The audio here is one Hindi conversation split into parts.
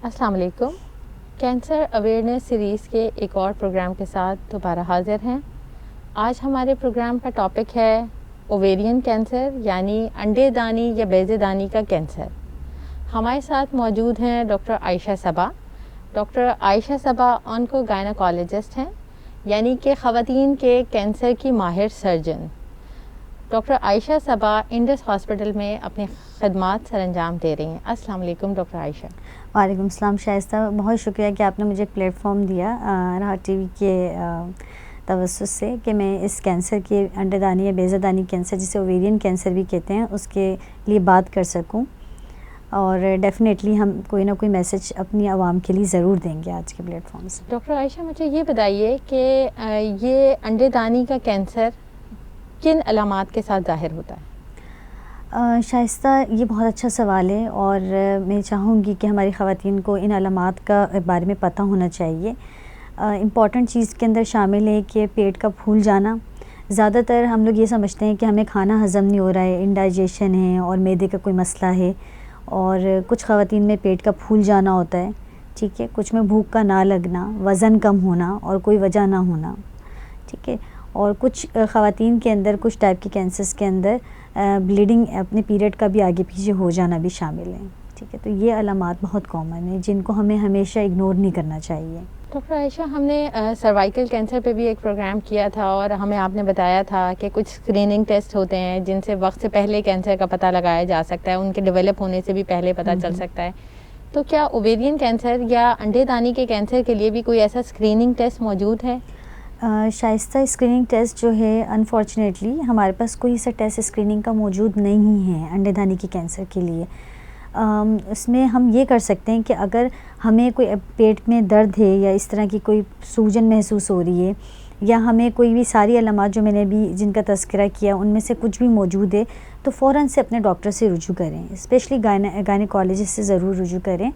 अस्सलाम वालेकुम। कैंसर अवेयरनेस सीरीज़ के एक और प्रोग्राम के साथ दोबारा हाज़िर हैं। आज हमारे प्रोग्राम का टॉपिक है ओवेरियन कैंसर यानी अंडेदानी या बेज़ेदानी का कैंसर। हमारे साथ मौजूद हैं डॉक्टर आयशा सबा। डॉक्टर आयशा सबा ऑन्को गायनोकोलॉजिस्ट हैं, यानी कि ख़वातीन के कैंसर की माहिर सर्जन। डॉक्टर आयशा सबा इंडस हॉस्पिटल में अपनी खदमात सरअंजाम दे रही हैं। अस्सलाम वालेकुम डॉक्टर आयशा। वालेकुम सलाम शाइस्ता, बहुत शुक्रिया कि आपने मुझे एक प्लेटफॉर्म दिया राहत टीवी के तवज्जुह से कि मैं इस कैंसर के अंडेदानी या बेज़ेदानी कैंसर, जिसे ओवेरियन कैंसर भी कहते हैं, उसके लिए बात कर सकूं। और डेफ़िनेटली हम कोई ना कोई मैसेज अपनी आवाम के लिए ज़रूर देंगे आज के प्लेटफॉर्म से। डॉक्टर आयशा, मुझे ये बताइए कि ये अंडेदानी का कैंसर किन अलामात के साथ ज़ाहिर होता है? शाइस्ता, ये बहुत अच्छा सवाल है और मैं चाहूँगी कि हमारी ख़वातीन को इन अलामात का बारे में पता होना चाहिए। इम्पॉर्टेंट चीज़ के अंदर शामिल है कि पेट का फूल जाना। ज़्यादातर हम लोग ये समझते हैं कि हमें खाना हज़म नहीं हो रहा है, इंडाइजेशन है और मैदे का कोई मसला है, और कुछ ख़वातीन में पेट का फूल जाना होता है, ठीक है। कुछ में भूख का ना लगना, वज़न कम होना और कोई वजह ना होना, ठीक है। और कुछ ख़वातीन के अंदर, कुछ टाइप के कैंसर्स के अंदर ब्लीडिंग, अपने पीरियड का भी आगे पीछे हो जाना भी शामिल है, ठीक है। तो ये अलामात बहुत कॉमन है जिनको हमें हमेशा इग्नोर नहीं करना चाहिए। डॉक्टर आयशा, हमने सर्वाइकल कैंसर पे भी एक प्रोग्राम किया था और हमें आपने बताया था कि कुछ स्क्रीनिंग टेस्ट होते हैं जिनसे वक्त से पहले कैंसर का पता लगाया जा सकता है, उनके डेवलप होने से भी पहले पता चल सकता है। तो क्या ओवेरियन कैंसर या अंडेदानी के कैंसर के लिए भी कोई ऐसा स्क्रीनिंग टेस्ट मौजूद है? शाइस्ता, स्क्रीनिंग टेस्ट जो है, अनफॉर्चुनेटली हमारे पास कोई ऐसा टेस्ट स्क्रीनिंग का मौजूद नहीं है अंडेदानी के कैंसर के लिए। इसमें हम ये कर सकते हैं कि अगर हमें कोई पेट में दर्द है या इस तरह की कोई सूजन महसूस हो रही है, या हमें कोई भी सारी अलामात जो मैंने भी जिनका तज़किरा किया उनमें से कुछ भी मौजूद है, तो फ़ौरन से अपने डॉक्टर से रुजू करें, स्पेशली गायनेकोलॉजिस्ट से ज़रूर रुजू करें।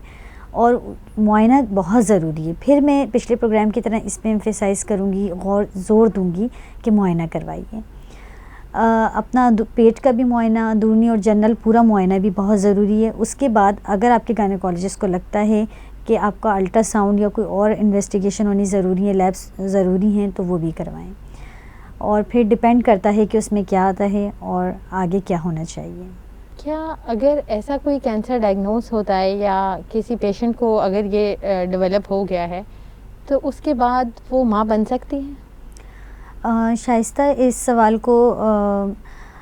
और मुआयना बहुत ज़रूरी है। फिर मैं पिछले प्रोग्राम की तरह इस पर एम्फेसाइज़ करूँगी और ज़ोर दूँगी कि मुआयना करवाइए। अपना पेट का भी मुआयना, अंदरूनी और जनरल पूरा मुआयना भी बहुत ज़रूरी है। उसके बाद अगर आपके गायनेकोलॉजिस्ट को लगता है कि आपका अल्ट्रासाउंड या कोई और इन्वेस्टिगेशन होनी ज़रूरी है, लैब्स ज़रूरी हैं, तो वो भी करवाएं। और फिर डिपेंड करता है कि उसमें क्या आता है और आगे क्या होना चाहिए। क्या अगर ऐसा कोई कैंसर डायग्नोस होता है या किसी पेशेंट को अगर ये डेवलप हो गया है, तो उसके बाद वो माँ बन सकती है? शाइस्ता, इस सवाल को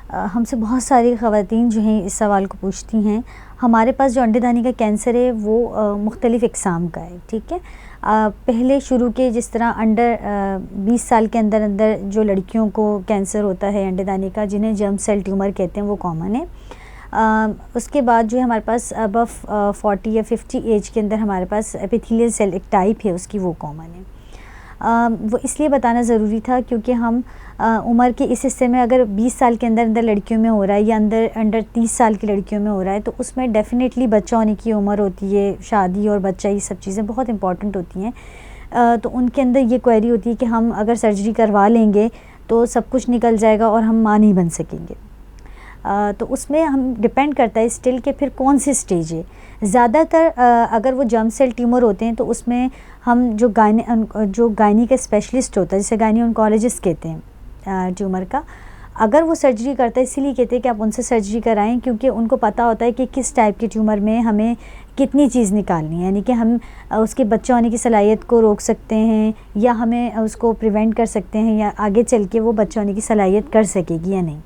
हमसे बहुत सारी ख़वातीन जो हैं इस सवाल को पूछती हैं। हमारे पास जो अंडेदानी का कैंसर है वो मुख्तलिफ़ इक़साम का है, ठीक है। पहले शुरू के जिस तरह अंडर 20 साल के अंदर अंदर जो लड़कियों को कैंसर होता है अंडेदानी का, जिन्हें जर्म सेल ट्यूमर कहते हैं, वो कॉमन है। उसके बाद जो है हमारे पास अबव 40 या 50 एज के अंदर हमारे पास एपिथेलियल सेल एक टाइप है, उसकी वो कॉमन है। वो इसलिए बताना ज़रूरी था क्योंकि हम उम्र के इस हिस्से में अगर 20 साल के अंदर अंदर लड़कियों में हो रहा है या अंडर 30 साल की लड़कियों में हो रहा है, तो उसमें डेफ़िनेटली बच्चा होने की उम्र होती है, शादी और बच्चा, ये सब चीज़ें बहुत इंपॉर्टेंट होती हैं। तो उनके अंदर ये क्वेरी होती है कि हम अगर सर्जरी करवा लेंगे तो सब कुछ निकल जाएगा और हम माँ नहीं बन सकेंगे। तो उसमें हम डिपेंड करता है स्टिल के फिर कौन सी स्टेज है। ज़्यादातर अगर वो जर्म सेल ट्यूमर होते हैं तो उसमें हम जो गायनी का स्पेशलिस्ट होता है, जिसे गायनी ऑन्कोलॉजिस्ट कहते हैं ट्यूमर का, अगर वो सर्जरी करता है, इसीलिए कहते हैं कि आप उनसे सर्जरी कराएं, क्योंकि उनको पता होता है कि किस टाइप के ट्यूमर में हमें कितनी चीज़ निकालनी है, यानी कि हम उसके बच्चा होने की सलाहियत को रोक सकते हैं या हमें उसको प्रिवेंट कर सकते हैं, या आगे चल के वो बच्चा होने की सलाहियत कर सकेगी या नहीं।